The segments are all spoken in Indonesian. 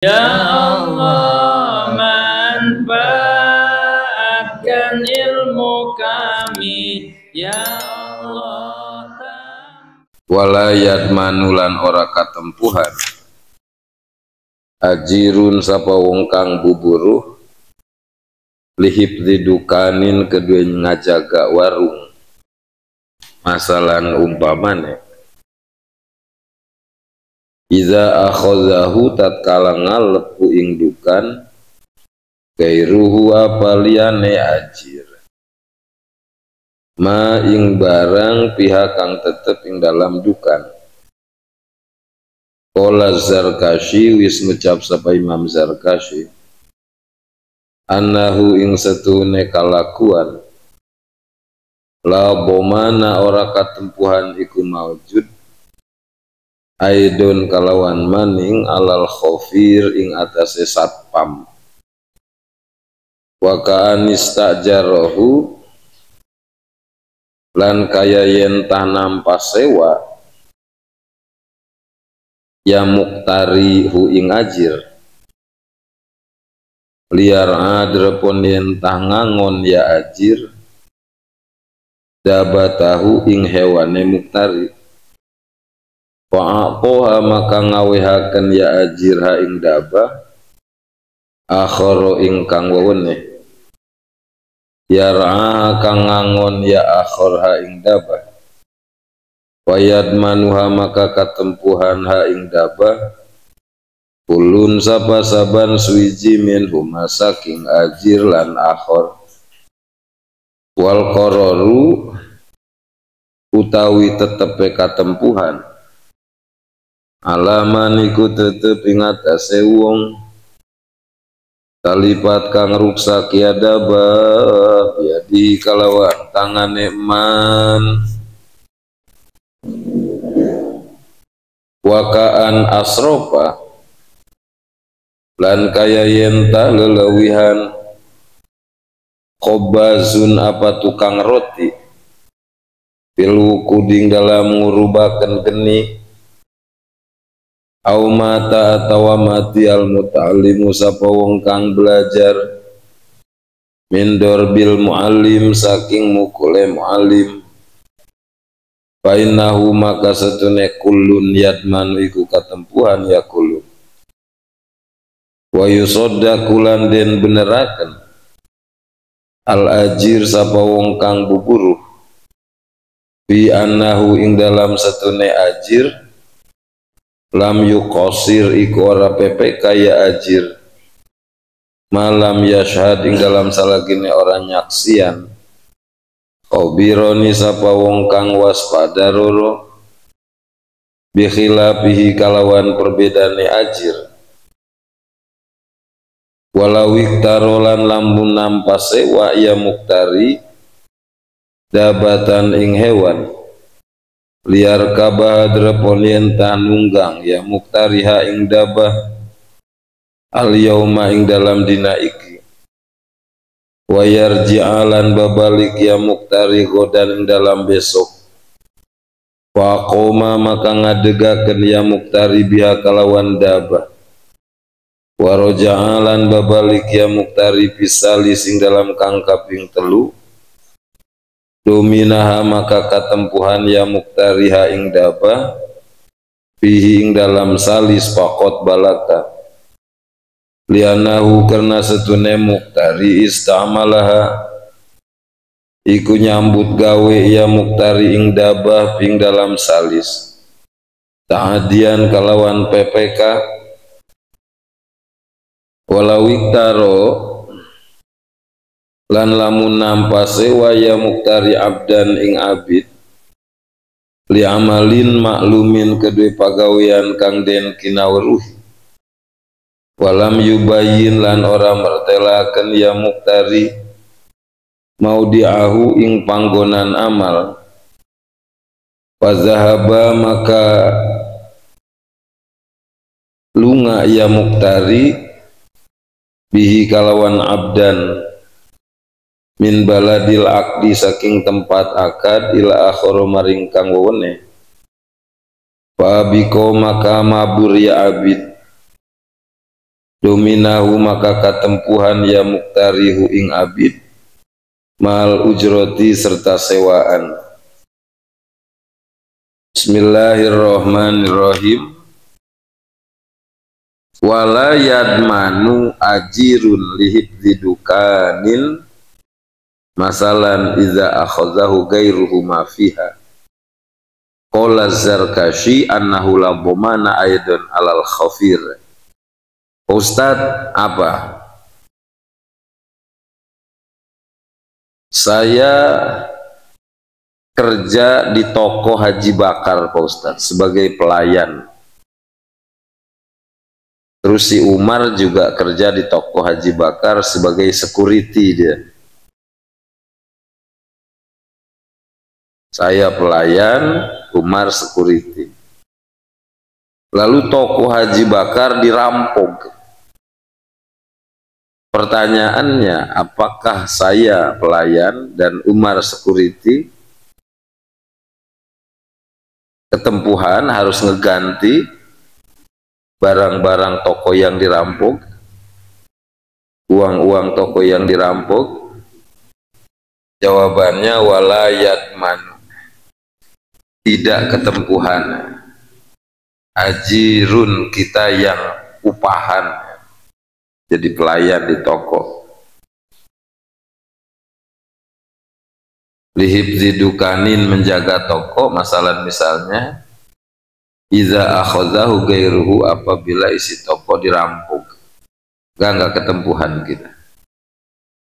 Ya Allah, manfaatkan ilmu kami, Ya Allah. Wala yadmanulan ora katempuhan ajirun sapa wong kang buburuh lihibdi dukanin kedue ngajaga warung. Masalan umpamane iza akhozahu tatkala ngalepu ing dukan gairuhu apaliane ajir ma ing barang pihak kang tetep ing dalam dukan. Qala Zarkashi wis ngucap sapa Imam Zarkashi annahu ing setune kalakuan la bomana ora katempuhan iku maujud aidon kalawan maning alal khofir ing atase satpam wa ka'anistajarahu lan kaya yen tah nampa sewa ya muktari hu ing ajir liar adrepon yen tah ngangon ya ajir dabatahu ing hewane muktari fa'aqoha maka ngawehaken ya ajir ha ing dabah akhara ing kang weweneh ya ra'a kang ngangon ya akhar ha ing dabah wayad manuha maka katempuhan ha ing dabah ulun sapa-saban suwiji min huma saking ajir lan akhar wal qararu utawi tetepe katempuhan alaman iku tetep ing atase wong kalipat kang ruksak ya dabah biadi kalawan tangane man wakaan asropa lan kaya yenta lelewihan khobazun apa tukang roti pilu kuding dalam ngurubaken geni au mata atawa mati al muta'allimu sapa wong kang belajar min bil muallim saking mukule muallim fainahu maka setune kullun yadmanu iku katempuhan ya kullun wa yusaddaqulan den beneraken al ajir sapa wong kang buburuh bi annahu ing dalam setune ajir lam yuqasir iku ora PPK ya ajir malam yashhad ing dalam salagine orang nyaksian obironi sapa wong kang waspada roro bikhilafihi kalawan perbedane ajir walau iktarolan lamun nampa sewa ya muktari dabatan ing hewan liar kabah drepon yen tanunggang ya muktariha ing dabah al yauma ing dalam dina iki wayar ji'alan babalik ya muktari godan ing dalam besok faqoma maka ngadegaken ya muktari biha kalawan dabah waroja'alan babalik ya muktari pisali sing dalam kang kaping telu dominaha maka katempuhan ya muktariha ing dabah fihi ing dalam salis pakot balaka lianahu karena setune muktari istamalaha iku nyambut gawe ya muktari ing dabah ing dalam salis ta'adian kalawan PPK walau iktaro lan lamun nampa sewa ya muktari abdan ing abid li amalin maklumin kedue pagawean kang den kinawruhi walam yubayin lan ora mertelaken ya muktari maudi'ahu ing panggonan amal fazahaba maka lunga ya muktari bihi kalawan abdan min baladil akdi saking tempat akad ila akhara maring kang wewene fa biko maka mabur ya abid dominahu maka katempuhan ya muktarihu ing abid mal ujroti serta sewaan. Bismillahirrahmanirrahim. Wala yadmanu ajirun lihibdi dukanin masalan iza akhazahu gairuhu ma fiha. Qala Zarkashi annahu la dhamana aidan alal khafir. Ustaz, apa? Saya kerja di toko Haji Bakar Pak Ustaz sebagai pelayan. Terus si Umar juga kerja di toko Haji Bakar sebagai security dia. Saya pelayan, Umar security. Lalu toko Haji Bakar dirampok. Pertanyaannya, apakah saya pelayan dan Umar security ketempuhan harus ngeganti barang-barang toko yang dirampok, uang-uang toko yang dirampok? Jawabannya wala yadman, tidak ketempuhan, ajirun kita yang upahan jadi pelayan di toko, lihibzi dukanin menjaga toko, masalah misalnya iza akhodahu gairuhu apabila isi toko dirampok, enggak ketempuhan kita.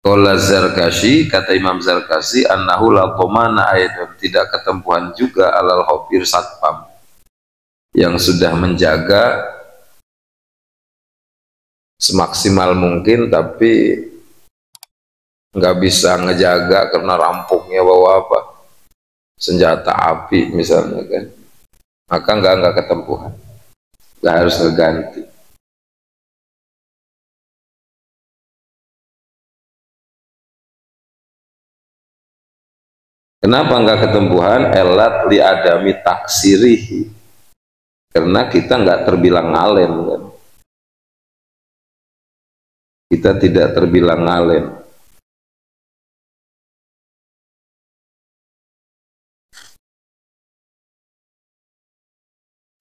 Qala Zarkashi, kata Imam Zarkashi, annahu la dhamana aidan, tidak ketempuhan juga alal khofir satpam yang sudah menjaga semaksimal mungkin tapi nggak bisa ngejaga karena rampoknya bawa apa, senjata api misalnya kan, maka enggak ketempuhan, enggak harus ngeganti. Kenapa enggak ketempuhan? Elat li adami taksirihi, karena kita enggak terbilang ngalen kan, kita tidak terbilang ngalen.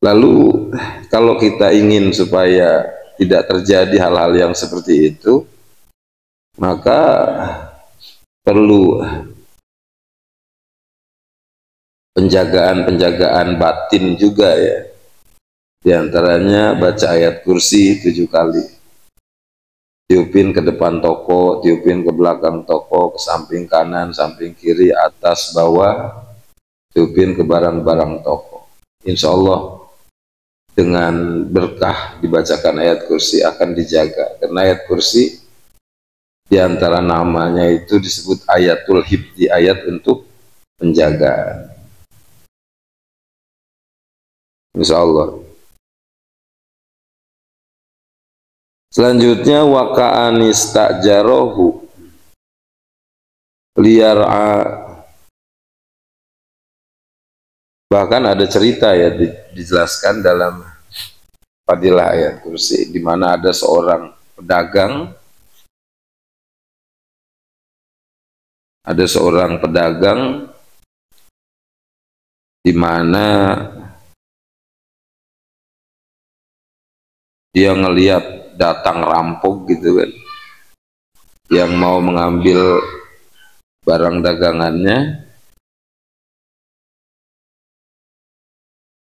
Lalu kalau kita ingin supaya tidak terjadi hal-hal yang seperti itu, maka perlu penjagaan batin juga ya. Di antaranya baca ayat kursi 7 kali. Tiupin ke depan toko, tiupin ke belakang toko, ke samping kanan, samping kiri, atas, bawah, tiupin ke barang-barang toko. Insya Allah dengan berkah dibacakan ayat kursi akan dijaga, karena ayat kursi diantara namanya itu disebut ayatul hibdi, ayat untuk penjagaan. Insya Allah. Selanjutnya waka'anis ta'jarohu liyar'a, bahkan ada cerita ya dijelaskan dalam fadilah ayat kursi, di mana ada seorang pedagang, di mana dia ngelihat datang rampok gitu kan, yang mau mengambil barang dagangannya,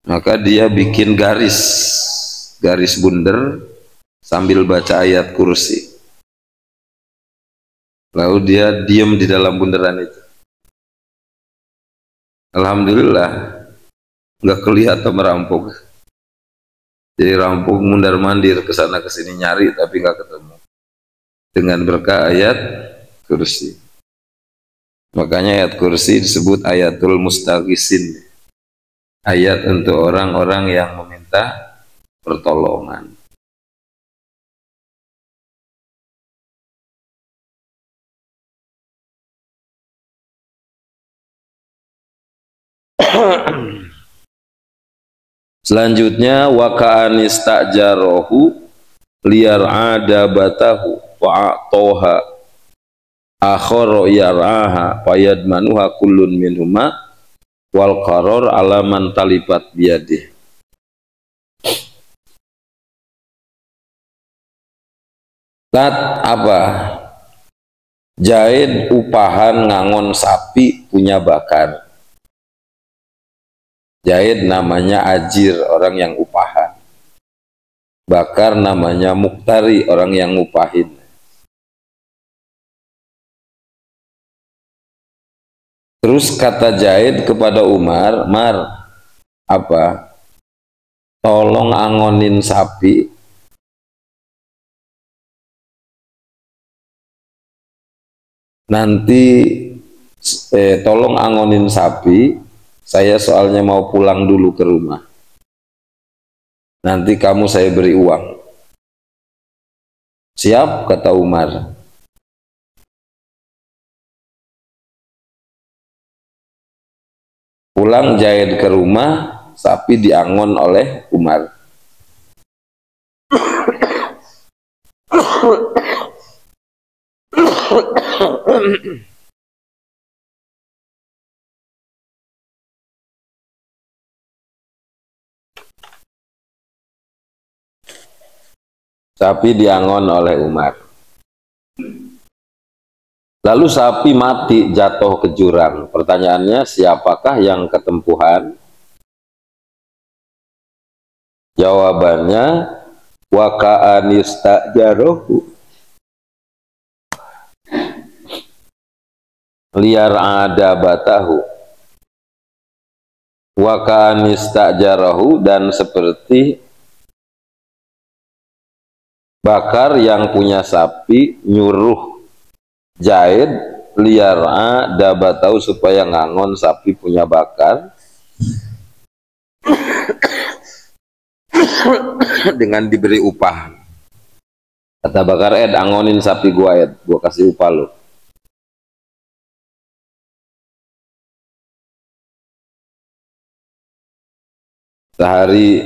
maka dia bikin garis bundar sambil baca ayat kursi, lalu dia diam di dalam bundaran itu. Alhamdulillah nggak kelihatan merampok. Jadi rampok mundar mandir ke sana ke sini nyari tapi nggak ketemu, dengan berkah ayat kursi. Makanya ayat kursi disebut ayatul mustaghisin, ayat untuk orang-orang yang meminta pertolongan. Selanjutnya waka'anis ta'jarohu liar ada batahu wa atoha akhara yar'aha fayadmanuha kullun minhuma wal qaror alaman talibat biadih. Lat apa? Jaid upahan ngangon sapi punya bakar. Jaid namanya ajir, orang yang upahan. Bakar namanya muktari, orang yang ngupahin. Terus kata Jaid kepada Umar, Mar, apa? Tolong angonin sapi. Nanti tolong angonin sapi, saya soalnya mau pulang dulu ke rumah. Nanti kamu saya beri uang. Siap, kata Umar. Pulang Jaid ke rumah, sapi diangon oleh Umar. Sapi diangon oleh Umar. Lalu sapi mati jatuh ke jurang. Pertanyaannya, siapakah yang ketempuhan? Jawabannya, wa ka'an istajarohu liar ada batahu wa ka'an istajarahu, dan seperti bakar yang punya sapi nyuruh Jaid liar'a dabatau supaya ngangon sapi punya bakar dengan diberi upah. Kata bakar, angonin sapi gua, gua kasih upah lo. Sehari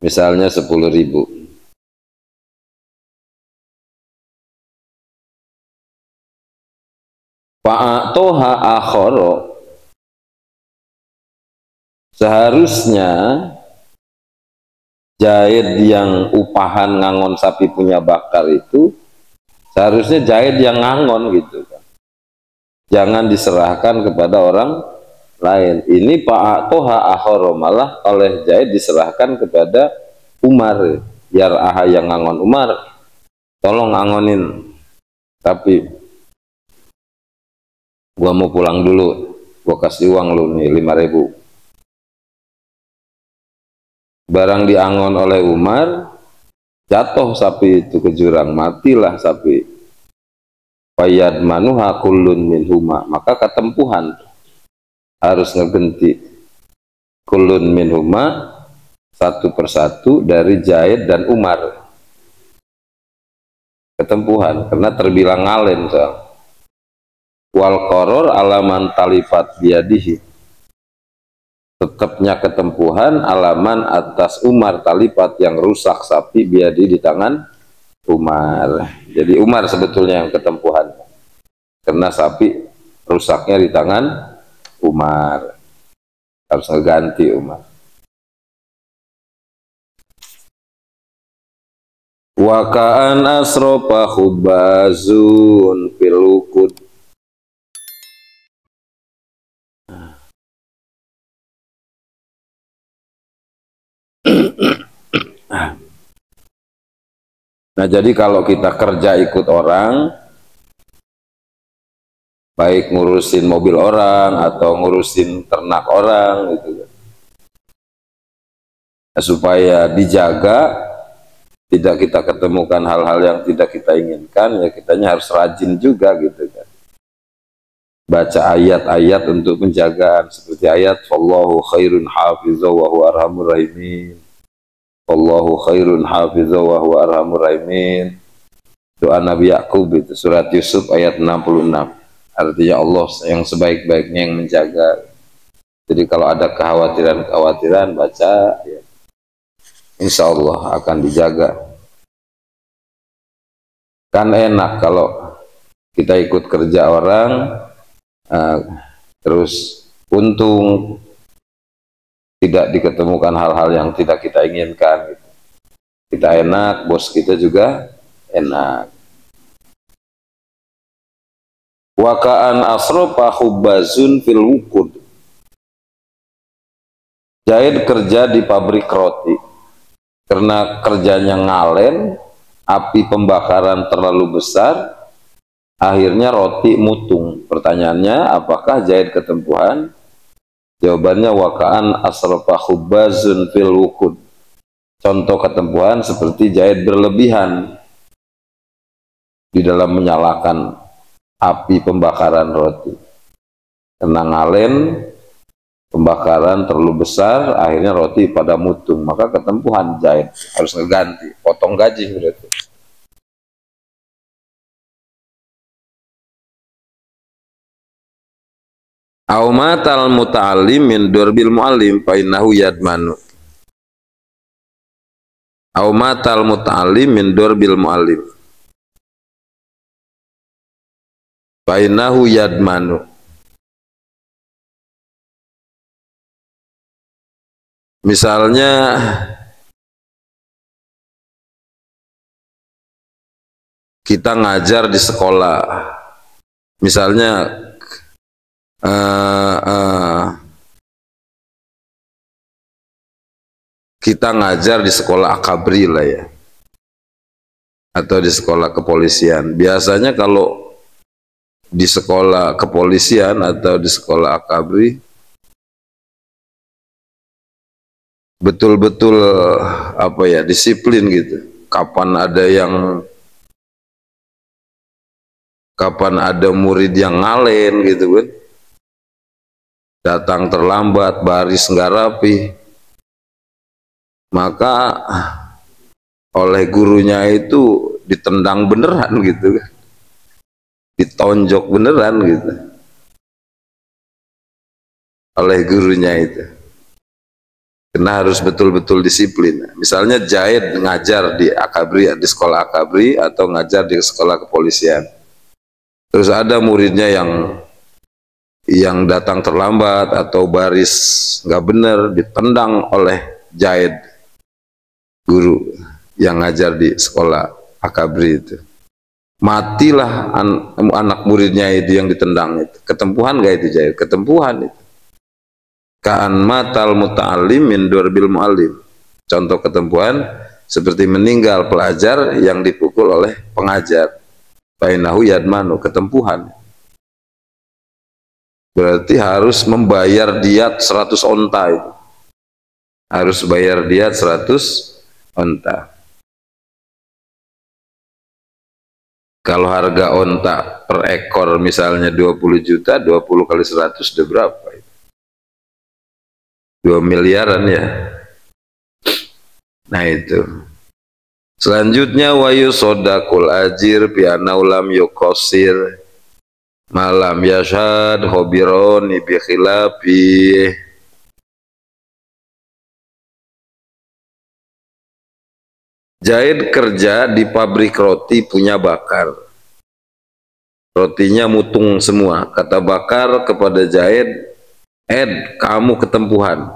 misalnya 10.000. Fa'atoha akhoro, seharusnya Jaid yang upahan ngangon sapi punya bakar itu, seharusnya Jaid yang ngangon gitu kan. Jangan diserahkan kepada orang lain. Ini fa'atoha akhoro, malah oleh Jaid diserahkan kepada Umar. Yar'aha yang ngangon, Umar tolong ngangonin, tapi gua mau pulang dulu, gua kasih uang lu nih 5.000. Barang diangon oleh Umar, jatuh sapi itu ke jurang, matilah sapi. Fayadmanuha kullun minhuma, maka ketempuhan harus ngegenti kullun minhuma, satu persatu dari Jaid dan Umar. Ketempuhan karena terbilang ngalen soal. Wal qoror alaman talifat biadihi, tetapnya ketempuhan alaman atas Umar talifat yang rusak sapi biadi di tangan Umar. Jadi Umar sebetulnya yang ketempuhan karena sapi rusaknya di tangan Umar, harus ngeganti Umar. Wa ka'an asrofa khubazun filukud, nah jadi kalau kita kerja ikut orang, baik ngurusin mobil orang atau ngurusin ternak orang gitu kan, nah, supaya dijaga tidak kita ketemukan hal-hal yang tidak kita inginkan, ya kitanya harus rajin juga gitu kan, baca ayat-ayat untuk penjagaan seperti ayat wallahu khairun hafizah wa huwa arhamur rahimin. Allahu khairun hafizah wa huwa arhamur rahimin. Doa Nabi Yakub itu surat Yusuf ayat 66. Artinya Allah yang sebaik-baiknya yang menjaga. Jadi kalau ada kekhawatiran-kekhawatiran baca ya. insya Allah akan dijaga. Kan enak kalau kita ikut kerja orang, terus untung, tidak diketemukan hal-hal yang tidak kita inginkan. Kita enak, bos kita juga enak. Wakaan asrofa hubbazun fil wukud. Zaid kerja di pabrik roti. Karena kerjanya ngalen, api pembakaran terlalu besar, akhirnya roti mutung. Pertanyaannya, apakah Zaid ketempuhan? Jawabannya wakaan asrofa hubbazun fil wukud. Contoh ketempuhan seperti Zaid berlebihan di dalam menyalakan api pembakaran roti. Karena ngalen, pembakaran terlalu besar, akhirnya roti pada mutung. Maka ketempuhan Zaid, harus ngeganti, potong gaji berarti. Aumatal muta'allim min durbil mu'allim fa innahu yadmanu. Aumatal muta'allim min durbil mu'allim fa innahu yadmanu. Misalnya kita ngajar di sekolah, misalnya kita ngajar di sekolah akabri lah ya, atau di sekolah kepolisian. Biasanya kalau di sekolah kepolisian atau di sekolah akabri betul-betul apa ya, disiplin gitu. Kapan ada murid yang ngalen gitu kan, datang terlambat, baris nggak rapi, maka oleh gurunya itu ditendang beneran gitu kan, ditonjok beneran gitu oleh gurunya itu. Karena harus betul-betul disiplin. Misalnya Zaid ngajar di akabri, di sekolah akabri, atau ngajar di sekolah kepolisian. Terus ada muridnya yang datang terlambat atau baris nggak bener, ditendang oleh Zaid, guru yang ngajar di sekolah akabri itu. Matilah anak muridnya itu yang ditendang itu. Ketempuhan gak itu Zaid? Ketempuhan itu. Ka'an matal muta'allim min durbil mu'allim. Contoh ketempuhan seperti meninggal pelajar yang dipukul oleh pengajar. Bainahu yadmanu, ketempuhan. Berarti harus membayar diat 100 onta itu. Harus bayar diat 100 onta. Kalau harga onta per ekor misalnya 20 juta, 20 kali 100 udah berapa? 2 miliaran ya. Nah itu. Selanjutnya wayu sodakul ajir pianaulam yukosir malam yashad hobironi bikhilapi. Zaid kerja di pabrik roti punya bakar. Rotinya mutung semua. Kata bakar kepada Zaid, kamu ketempuhan.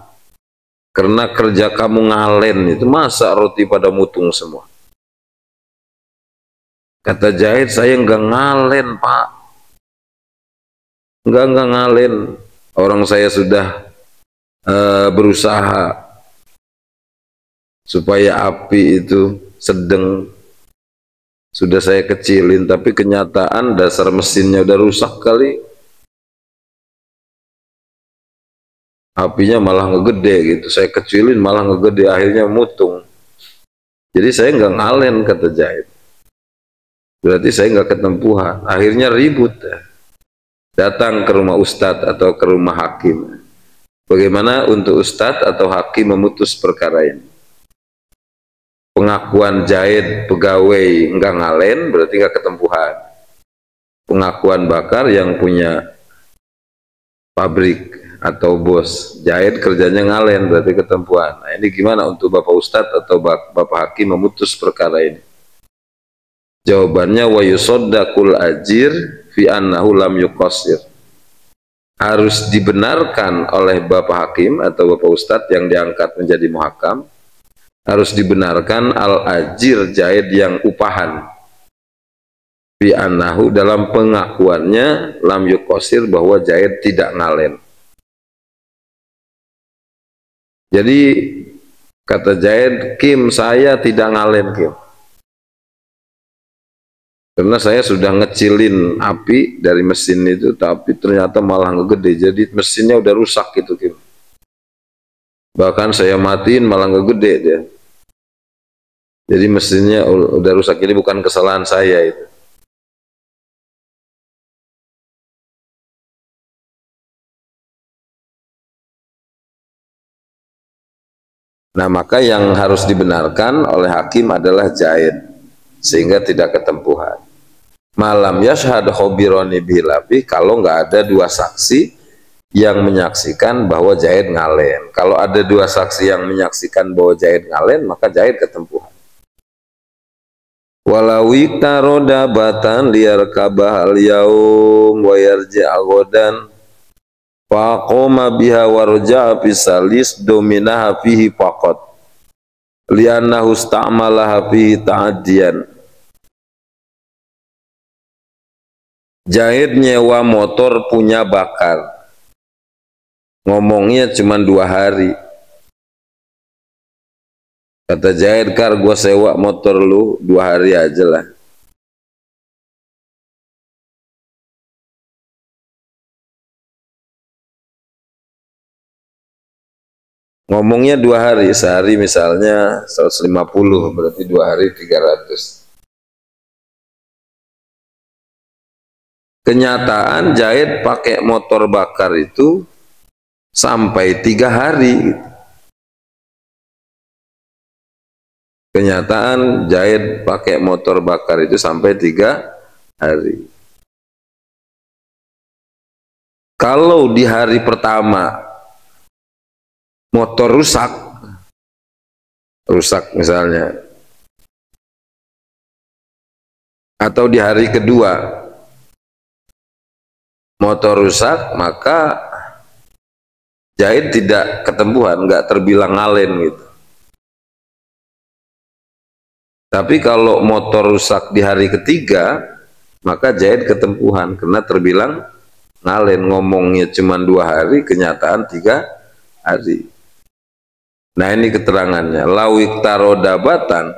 Karena kerja kamu ngalen itu, masa roti pada mutung semua? Kata Zaid, saya enggak ngalen Pak. Enggak ngalen. Orang saya sudah berusaha supaya api itu sedang, sudah saya kecilin, tapi kenyataan dasar mesinnya udah rusak kali, apinya malah ngegede gitu. Saya kecilin malah ngegede, akhirnya mutung. Jadi saya nggak ngalen, kata Zaid. Berarti saya nggak ketempuhan. Akhirnya ribut, datang ke rumah ustadz atau ke rumah hakim. Bagaimana untuk ustadz atau hakim memutus perkara ini? Pengakuan Zaid pegawai nggak ngalen berarti nggak ketempuhan. Pengakuan bakar yang punya pabrik atau bos. Jahid kerjanya ngalen, berarti ketempuhan. Nah, ini gimana untuk Bapak Ustadz atau Bapak Hakim memutus perkara ini? Jawabannya wa yusaddaqul ajir fi annahu lam yuqassir. Harus dibenarkan oleh Bapak Hakim atau Bapak Ustadz yang diangkat menjadi muhakam, harus dibenarkan al-ajir jahid yang upahan fi annahu dalam pengakuannya lam yuqassir bahwa jahid tidak ngalen. Jadi kata jahid, Kim saya tidak ngalen Kim, karena saya sudah ngecilin api dari mesin itu, tapi ternyata malah ngegede, jadi mesinnya udah rusak gitu Kim. Bahkan saya matiin malah ngegede dia. Jadi mesinnya udah rusak, ini bukan kesalahan saya itu. Nah, maka yang harus dibenarkan oleh hakim adalah jahid, sehingga tidak ketempuhan. Malam yashhad khobironi bilabi, kalau nggak ada dua saksi yang menyaksikan bahwa jahid ngalen. Kalau ada dua saksi yang menyaksikan bahwa jahid ngalen, maka jahid ketempuhan. Walawi taroda batan liar kabah al yaum wa yarji'a ghadan faqoma biha warja'a bisalis dominaha fihi faqat li'annahu ista'malaha fihi ta'addiyan. Jahid nyewa motor punya bakar, ngomongnya cuma 2 hari. Kata jahid, kar gua sewa motor lu 2 hari aja lah. Ngomongnya 2 hari, sehari misalnya 150, berarti 2 hari 300. Kenyataan jahid pakai motor bakar itu sampai 3 hari gitu. Kenyataan jahid pakai motor bakar itu sampai 3 hari. Kalau di hari pertama motor rusak misalnya, atau di hari kedua motor rusak, maka jahid tidak ketempuhan, nggak terbilang ngalen gitu. Tapi kalau motor rusak di hari ketiga, maka jahid ketempuhan karena terbilang ngalen. Ngomongnya cuma 2 hari, kenyataan 3 hari. Nah, ini keterangannya. Lawik tarodabatan,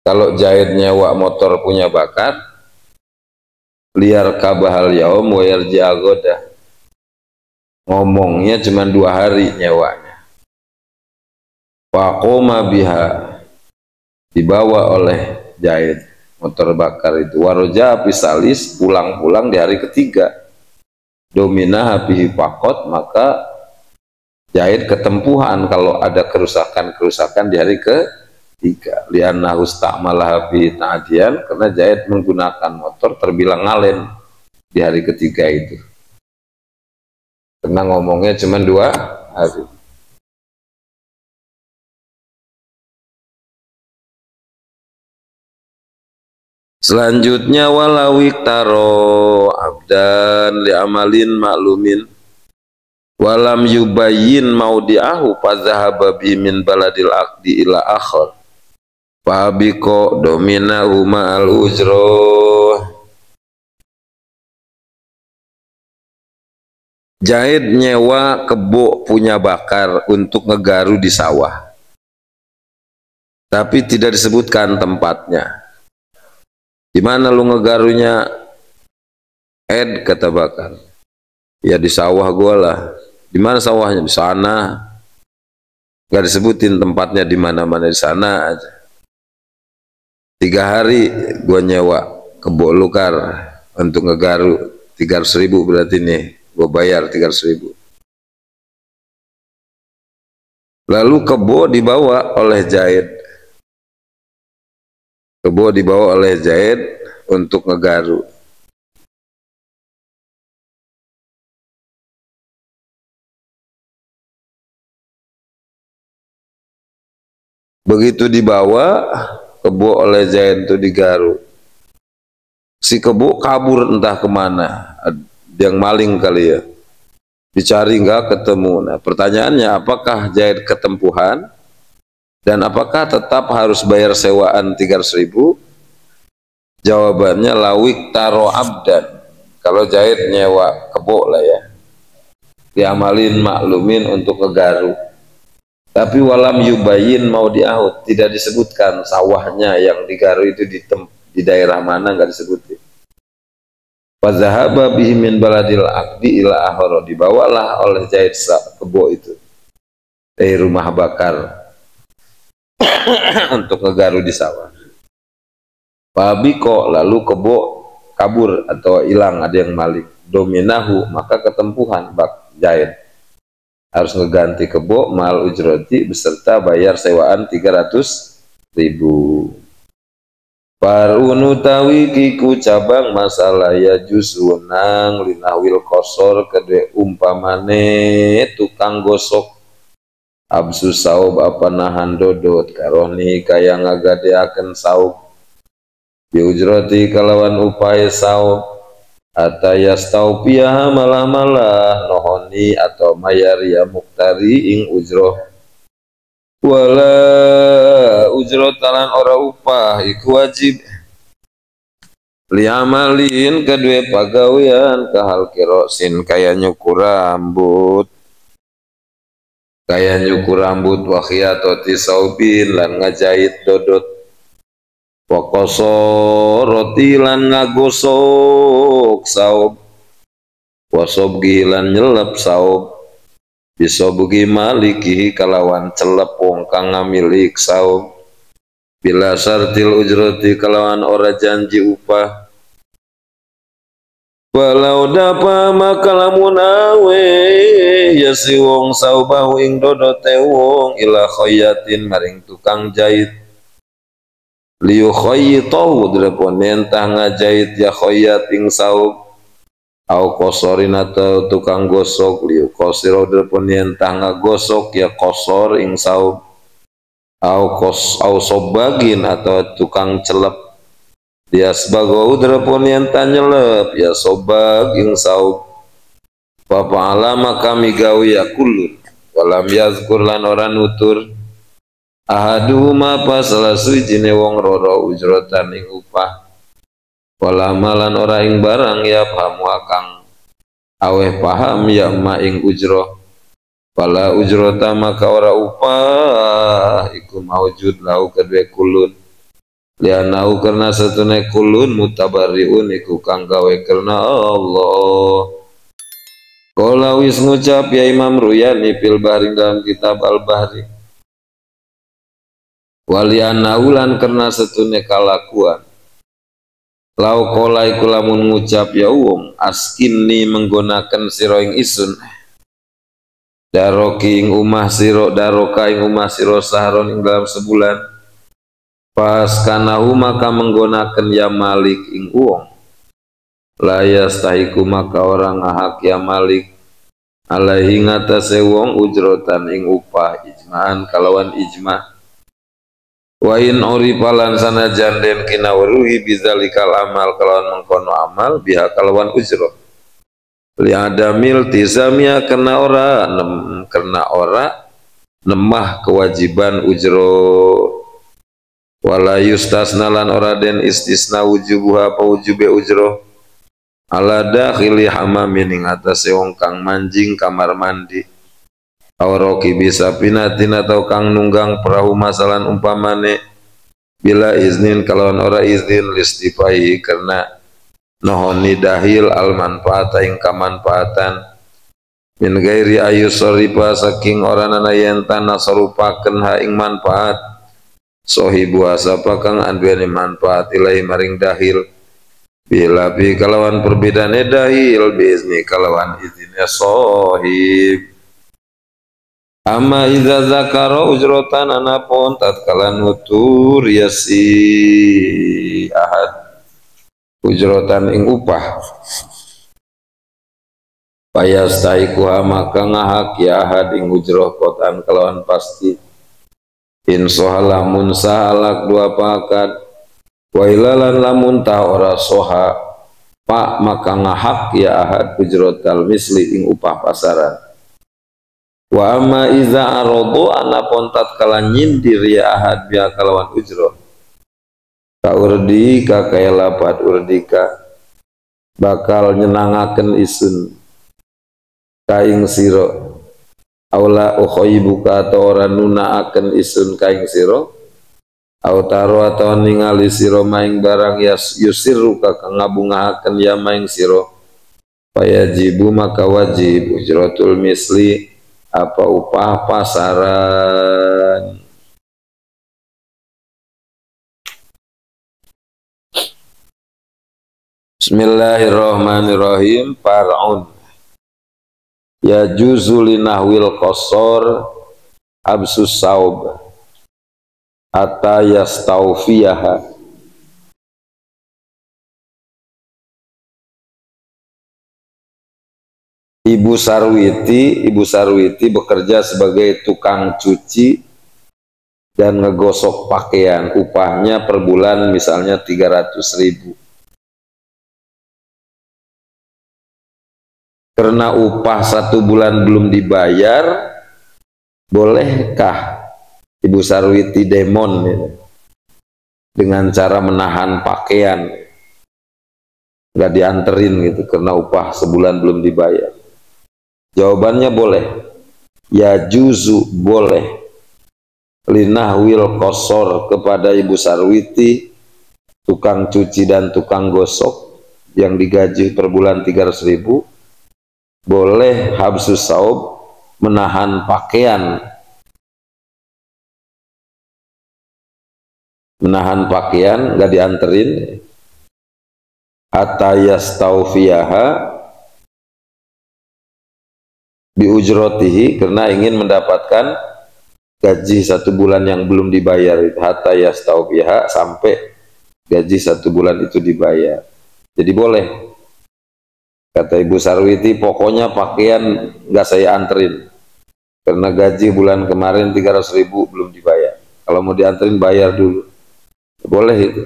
kalau jahid nyewa motor punya bakar, liar kabahal yaum wa yarji'a ghadah, ngomongnya cuma 2 hari nyewanya. Faqoma biha, dibawa oleh jahid motor bakar itu, waroja pisalis, pulang di hari ketiga, domina habihi pakot, maka jahid ketempuhan kalau ada kerusakan di hari ketiga. Liannahu ista'malaha bi ta'diyan, karena jahid menggunakan motor terbilang ngalen di hari ketiga itu, karena ngomongnya cuma 2 hari. Selanjutnya walawik taro abdan li amalin maklumin walam yubayyin maudi'ahu fadzahaba bi min baladil aqdi ila akhar fabiko domina huma al ujro. Jahid nyewa kebo punya bakar untuk ngegaru di sawah, tapi tidak disebutkan tempatnya. Di mana lu ngegarunya? Kata bakar, ya di sawah gua lah. Di mana sawahnya? Di sana. Gak disebutin tempatnya di mana-mana, di sana aja. 3 hari gua nyewa kebo lu kar untuk ngegaru, 300.000 berarti nih, gua bayar 300.000. Lalu kebo dibawa oleh jahid. Kebo dibawa oleh jahid untuk ngegaru. Begitu dibawa kebo oleh Zaid itu digaru, si kebo kabur entah kemana, yang maling kali ya, dicari nggak ketemu. Nah pertanyaannya, apakah Zaid ketempuhan dan apakah tetap harus bayar sewaan 300.000? Jawabannya lawik taro abdan, kalau Zaid nyewa kebo lah ya, diamalin maklumin untuk kegaru. Tapi walam yubayin mau diahut, tidak disebutkan sawahnya yang digaru itu di daerah mana, nggak disebutin. Fazahaba bihi min baladil aqdi ila akhara, dibawalah oleh Zaid kebo itu dari rumah bakar untuk ngegaru di sawah. Fabiko, lalu kebo kabur atau hilang, ada yang maling. Dominahu, maka ketempuhan Zaid harus ngeganti kebo mal ujroti beserta bayar sewaan 300.000. Parunutawi kiku cabang masalah ya jusunang linahwil kosor kede umpamane tukang gosok absu saub apa nahan dodot karoni kaya ngagadeaken saub biujroti kalawan upaya saub atayas taupiah malah-malah nohoni atau mayar ya muktari ing ujroh wala ujroh talan ora upah iku wajib liamalin kedua pagawian kahal kirosin kaya nyukur rambut wakhiyatoti saubin lan ngajahit dodot wakoso roti lan ngagosok saub wasobgi lan nyelep saub bisobugi maliki kalawan celep wong kang ngamilik saub bila syartil ujroti kalawan ora janji upah walau dapa maka lamun awe ya si wong saubahu ing dodote wong ila khoyatin maring tukang jahit liu khoyitahu direpon entah ngajahit ya khoyat ing saub au kosorin atau tukang gosok liu kosiro direpon entah ngagosok ya kosor ing saub au sobagin atau tukang celep dia sebagai direpon entah nyelep ya sobag ing saub Bapak alama kami gawi ya kulun walam yazkur lan orang nutur ahaduhuma apa salah sujine wong roro ujrotan ing upah wala malan ora ing barang ya pahamu akang aweh paham ya ma ing ujroh wala ujrota maka ora upah iku maujud lau kedue kulun lianau karena satune kulun mutabariun iku kang gawe karena Allah. Kala wis ngucap ya Imam Ruyani fil bahri dalam kitab Al-Bahri waliana ulan karena setune kalakuan lau kola iku lamun ngucap ya wong askinni menggunakan sira ing isun daroki ing umah sira daroka ing umah sira sahron ing dalam sebulan pas kanahu maka menggunakan ya malik ing wong layas tahiku maka orang ngahak ya malik alaihi ngatasé wong ujrotan ing upah ijma'an kalawan ijma' wa in uripalan sanajan den kinawruhi bizalikal amal kalawan mengkono amal biha kalawan ujroh li adamil tizamia karena ora nemah kewajiban ujroh wala yustasnalan ora den istisna wujubuha apa wujube ujroh ala dakhili hamamin ing atase wong kang manjing kamar mandi awroki bisa pinatin atau kang nunggang perahu masalan umpamane bila iznin kalawan ora izin listifahi karena nohoni dahil al manfaata ing kamanfaatan min gairi ayu soripa saking ora nana yen tanah sorupaken ha ing manfaat sohibu asapa kang anduweni manfaat ilahi maring dahil bila bi kalawan perbedaane dahil biizni kalawan izinnya sohib. Amma idza zakara ujrotan anapun tatkala nutur ya si ahad ujrotan ing upah payastaiku maka ngahak ya ahad ing ujroh kotan kelawan pasti in soha lamun sahalak dua pakat wa ilalan lamun ta ora soha pak maka ngahak ya ahad ujrotal misli ing upah pasaran. Wa amma iza arodo anapun tatkala nyindir ya ahad biha kalawan ujroh ka urdika kaya lapat urdika bakal nyenangaken isun kaing siro aula ukhoibuka atau ora nunaaken isun kaing siro au taro atau ningali siro maing barang yusiru ka ngabungahaken ya maing siro fayajibu maka wajib ujratul misli apa upah pasaran. Bismillahirrahmanirrahim. Far'un ya juzu linahwil qasor absus saub hatta yastaufiyaha. Ibu Sarwiti bekerja sebagai tukang cuci dan ngegosok pakaian, upahnya per bulan misalnya 300.000. Karena upah 1 bulan belum dibayar, bolehkah Ibu Sarwiti demon dengan cara menahan pakaian, nggak dianterin gitu karena upah sebulan belum dibayar? Jawabannya boleh. Ya juzu boleh linahwil qasor kepada Ibu Sarwiti tukang cuci dan tukang gosok yang digaji per bulan 300.000, boleh habsus saub menahan pakaian, nggak dianterin hatta yastaufiyaha biujrotihi, karena ingin mendapatkan gaji 1 bulan yang belum dibayar, hatta yastaufiyaha sampai gaji 1 bulan itu dibayar. Jadi boleh, kata Ibu Sarwiti, pokoknya pakaian nggak saya anterin karena gaji bulan kemarin 300.000 belum dibayar, kalau mau dianterin bayar dulu. Boleh itu.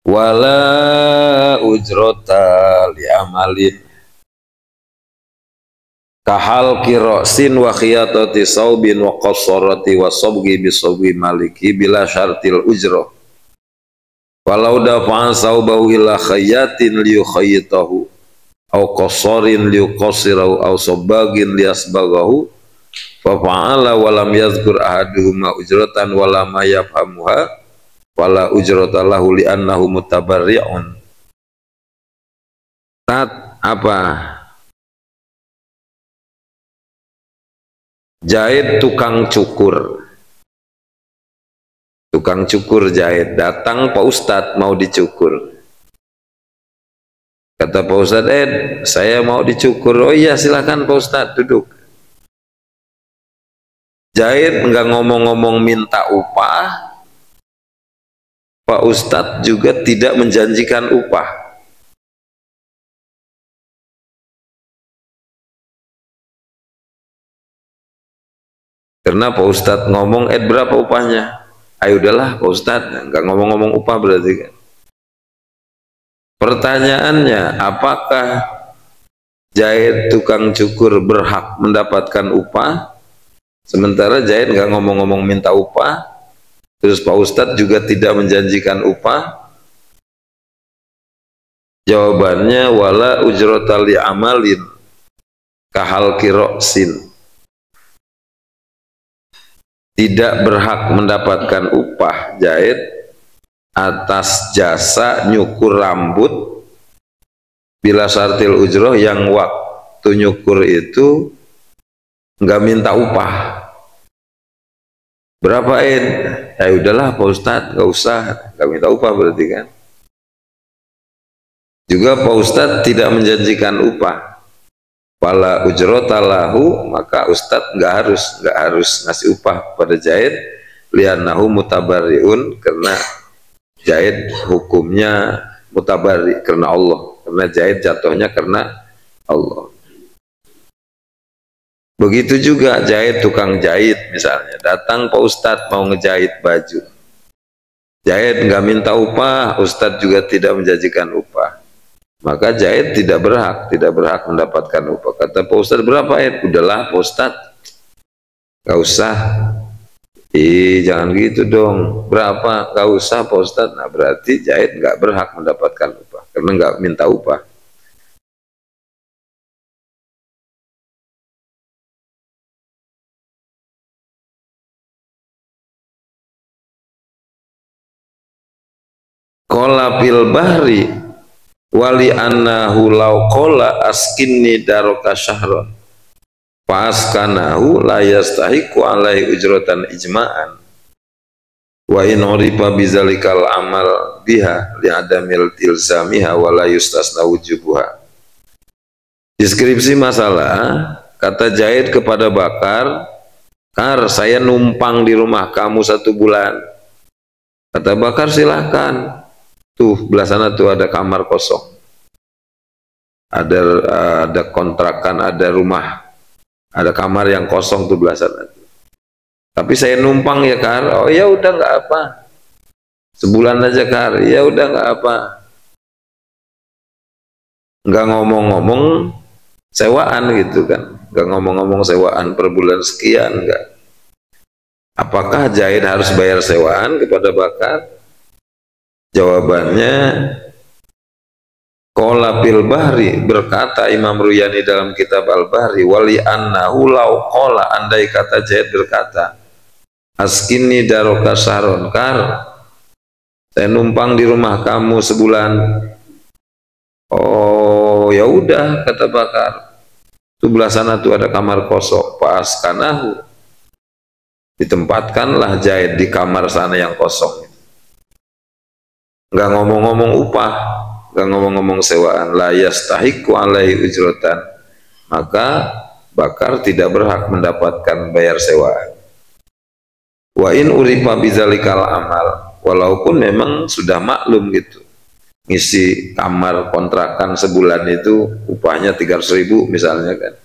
Wala ujrota li amalin kahal kirosin wa khiyatati saubin wa qasarati wa sabgi bisabgi maliki bila syartil ujroh walau dafa'an saubahu ila khayatin liyukhayyitahu au qasarin liyuqasirahu au sabagin liyasbagahu fa fa'ala walam yazkur ahaduhuma ujratan wala ma yafhamuha wala ujrata lahu li'annahu mutabarri'un. Apa? Jahit tukang cukur. Tukang cukur jahit datang Pak Ustadz mau dicukur. Kata Pak Ustadz, saya mau dicukur. Oh iya silakan Pak Ustadz, duduk. Jahit enggak ngomong-ngomong minta upah, Pak Ustadz juga tidak menjanjikan upah. Karena Pak Ustadz ngomong, berapa upahnya? Ayo udahlah Pak Ustadz, nggak ngomong-ngomong upah berarti kan. Pertanyaannya, apakah jahit tukang cukur berhak mendapatkan upah? Sementara jahit nggak ngomong-ngomong minta upah, terus Pak Ustadz juga tidak menjanjikan upah. Jawabannya wala ujrota li amalin kahal kiroksin, tidak berhak mendapatkan upah jahit atas jasa nyukur rambut bila syartil ujroh, yang waktu nyukur itu nggak minta upah. Berapain? Ya udahlah Pak Ustadz, nggak usah, nggak minta upah berarti kan. Juga Pak Ustadz tidak menjanjikan upah. Wala ujrota lahu, maka Ustadz nggak harus ngasih upah pada jahit, li'annahu mutabarri'un, karena jahit hukumnya mutabari karena Allah, karena jahit jatuhnya karena Allah. Begitu juga jahit, tukang jahit misalnya, datang Pak Ustadz mau ngejahit baju, jahit nggak minta upah, Ustadz juga tidak menjanjikan upah, maka jahit tidak berhak mendapatkan upah. Kata Pak Ustadz, berapa ya? Udahlah Pak Ustadz, nggak usah. Jangan gitu dong. Berapa? Gak usah Pak Ustadz. Nah berarti jahit nggak berhak mendapatkan upah karena nggak minta upah. Qala fil bahri wali annahu law qala askinni daroka syahron faskanahu la yastahiqu alaihi ujratan ijma'an wa in urifa bizalikal amal biha li adamil tilzamiha wa la yustasna wujubuha. Deskripsi masalah, kata Zaid kepada Bakar, Kar, saya numpang di rumah kamu 1 bulan. Kata Bakar, silahkan, tuh belah sana tuh ada kamar kosong, ada kontrakan, ada rumah, ada kamar yang kosong tuh belah sana. Tapi saya numpang ya Kar. Oh ya udah nggak apa, sebulan aja Kar. Ya udah nggak apa. Nggak ngomong-ngomong sewaan gitu kan, nggak ngomong-ngomong sewaan per bulan sekian, nggak. Apakah Zaid harus bayar sewaan kepada Bakar? Jawabannya, qala fil bahri, berkata Imam Ruyani dalam kitab Al-Bahri, wali annahu law qala, andai kata Zaid berkata, askinni daroka syahron, Kar, saya numpang di rumah kamu sebulan. Oh ya udah, kata Bakar, tuh belah sana tuh ada kamar kosong, faskanahu, ditempatkanlah Zaid di kamar sana yang kosong. Nggak ngomong-ngomong upah, nggak ngomong-ngomong sewaan, la yastahiqu alaihi ujratan, maka Bakar tidak berhak mendapatkan bayar sewaan. Wa in urifa bizalikal amal, walaupun memang sudah maklum gitu, ngisi kamar kontrakan sebulan itu upahnya 300.000 misalnya kan.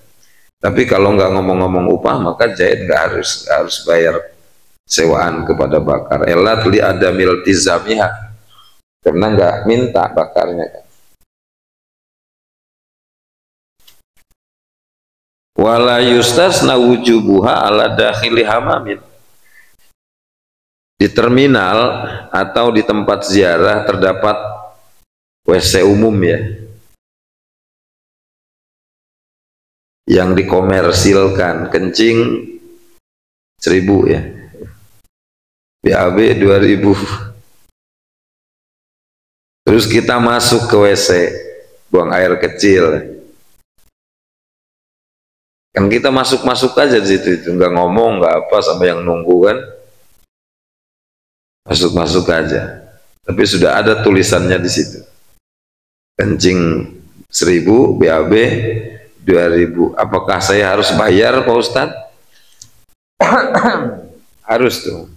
Tapi kalau nggak ngomong-ngomong upah, maka Zaid nggak harus bayar sewaan kepada Bakar. Elat li adamil tizamiha, karena nggak minta Bakarnya kan. Wala yustasna wujubuha ala dakhili hamamin. Di terminal atau di tempat ziarah terdapat WC umum ya, yang dikomersilkan, kencing 1.000 ya, BAB 2.000. Terus kita masuk ke WC, buang air kecil, kan kita masuk aja di situ, itu nggak ngomong nggak apa sampai yang nunggu kan, masuk aja. Tapi sudah ada tulisannya di situ, kencing 1.000, BAB 2.000. Apakah saya harus bayar Pak Ustadz? Harus tuh,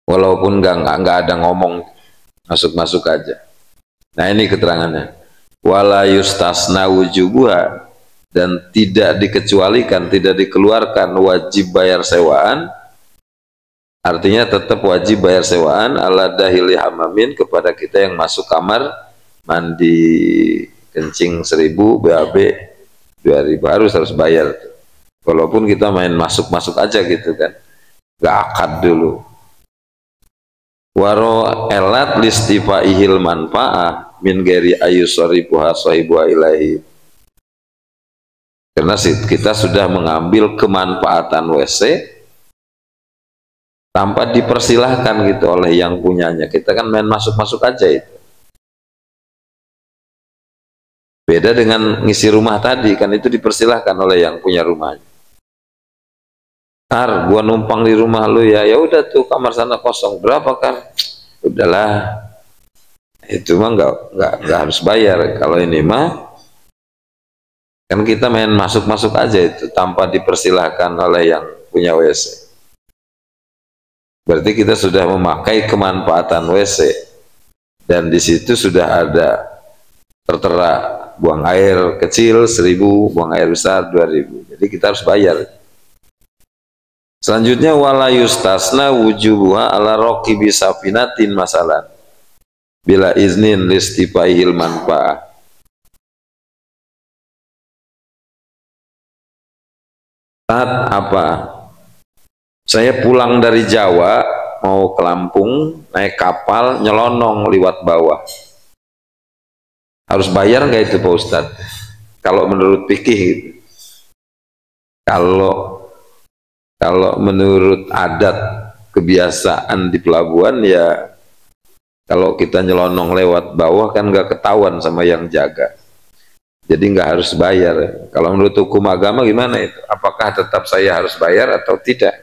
walaupun nggak ada ngomong, masuk aja. Nah ini keterangannya, wala yustasna wujubuha, dan tidak dikecualikan, tidak dikeluarkan wajib bayar sewaan. Artinya tetap wajib bayar sewaan ala dahili hamamin, kepada kita yang masuk kamar mandi, kencing 1.000, BAB 2.000, harus bayar. Walaupun kita main masuk aja gitu kan, nggak akad dulu. Waro elat listifaihil manfaah min geri ayusoribuha sohibuha ilahi, karena kita sudah mengambil kemanfaatan WC tanpa dipersilahkan gitu oleh yang punyanya. Kita kan main masuk aja itu. Beda dengan ngisi rumah tadi, kan itu dipersilahkan oleh yang punya rumahnya. Kar, gua numpang di rumah lu ya, ya udah tuh kamar sana kosong, berapa Kar? Udahlah, itu mah nggak harus bayar. Kalau ini mah kan kita main masuk aja itu tanpa dipersilahkan oleh yang punya WC. Berarti kita sudah memakai kemanfaatan WC dan di situ sudah ada tertera buang air kecil 1.000, buang air besar 2.000. Jadi kita harus bayar. Selanjutnya wala yustasna wujubuha ala raqibi safinatin masalan bila iznin listifaihil manfaah. Saat apa? Saya pulang dari Jawa mau ke Lampung, naik kapal nyelonong lewat bawah. Harus bayar nggak itu Pak Ustadz? Kalau menurut fikih gitu. Kalau menurut adat kebiasaan di pelabuhan ya, kalau kita nyelonong lewat bawah kan nggak ketahuan sama yang jaga. Jadi nggak harus bayar. Kalau menurut hukum agama gimana itu? Apakah tetap saya harus bayar atau tidak?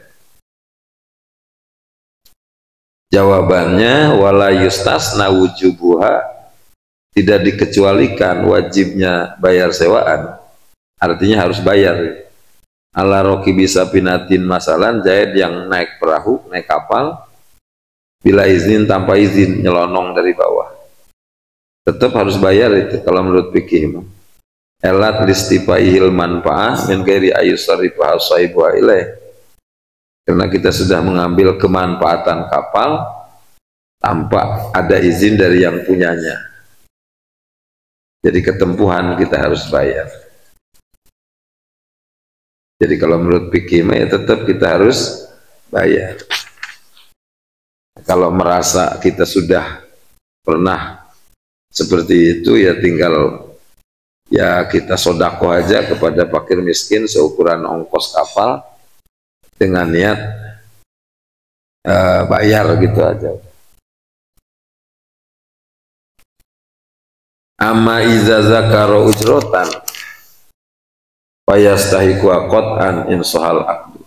Jawabannya wala yustasna wujubuha, tidak dikecualikan wajibnya bayar sewaan. Artinya harus bayar. Ala raqibi safinatin masalan, Zaid yang naik perahu, naik kapal bila izin tanpa izin nyelonong dari bawah. Tetap harus bayar itu kalau menurut fikih. Elat listifaihil manfaah min ghairi ayyusarrifa sahibuha ilaih. Karena kita sudah mengambil kemanfaatan kapal tanpa ada izin dari yang punyanya. Jadi ketempuhan kita harus bayar. Jadi kalau menurut fikih ya tetap kita harus bayar. Kalau merasa kita sudah pernah seperti itu ya tinggal ya kita sodako aja kepada fakir miskin seukuran ongkos kapal dengan niat bayar gitu aja. Amma iza zakara ujrotan fayastahiqu qat'an insahal aqdu.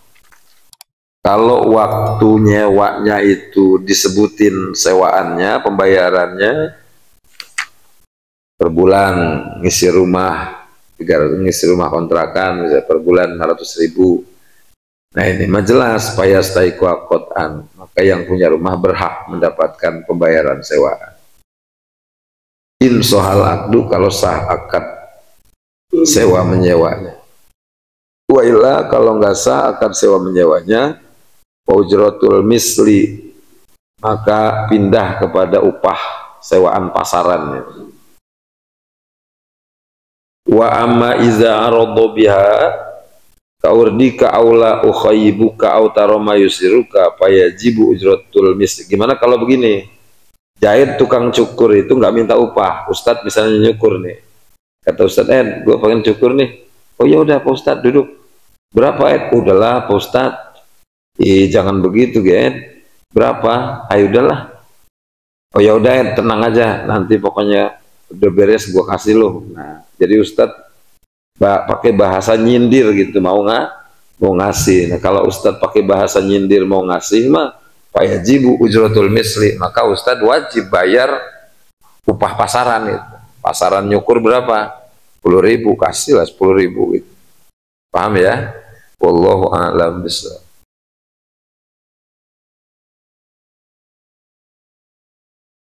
Kalau waktu nyewanya itu disebutin sewaannya, pembayarannya per bulan, ngisi rumah kontrakan misalnya per bulan 500.000. Nah ini mah jelas fayastahiqu qat'an, maka yang punya rumah berhak mendapatkan pembayaran sewaan. Insahal aqdu, kalau sah akad sewa menyewanya. Wa illa, kalau nggak sah akad sewa menyewanya, ujratul misli, maka pindah kepada upah sewaan pasarannya. Wa amma iza aradu biha kaurdika aula ukhayibuka au tarama yusiruka fayajibu ujratul misli. Gimana kalau begini? Jahit tukang cukur itu nggak minta upah. Ustadz misalnya nyukur nih, kata Ustadz, gue pengen cukur nih. Oh ya udah Pak Ustadz duduk. Berapa Udahlah Pak Ustadz. Jangan begitu Berapa? Ayo udahlah. Oh ya udah tenang aja. Nanti pokoknya udah beres gue kasih loh. Nah jadi Ustadz pakai bahasa nyindir gitu, mau ngasih. Nah kalau Ustadz pakai bahasa nyindir mau ngasih mah fayajibu ujratul misli, maka Ustadz wajib bayar upah pasaran itu. Pasaran nyukur berapa? 10.000, kasihlah 10.000 gitu. Paham ya? Wallahu a'lam bishawab.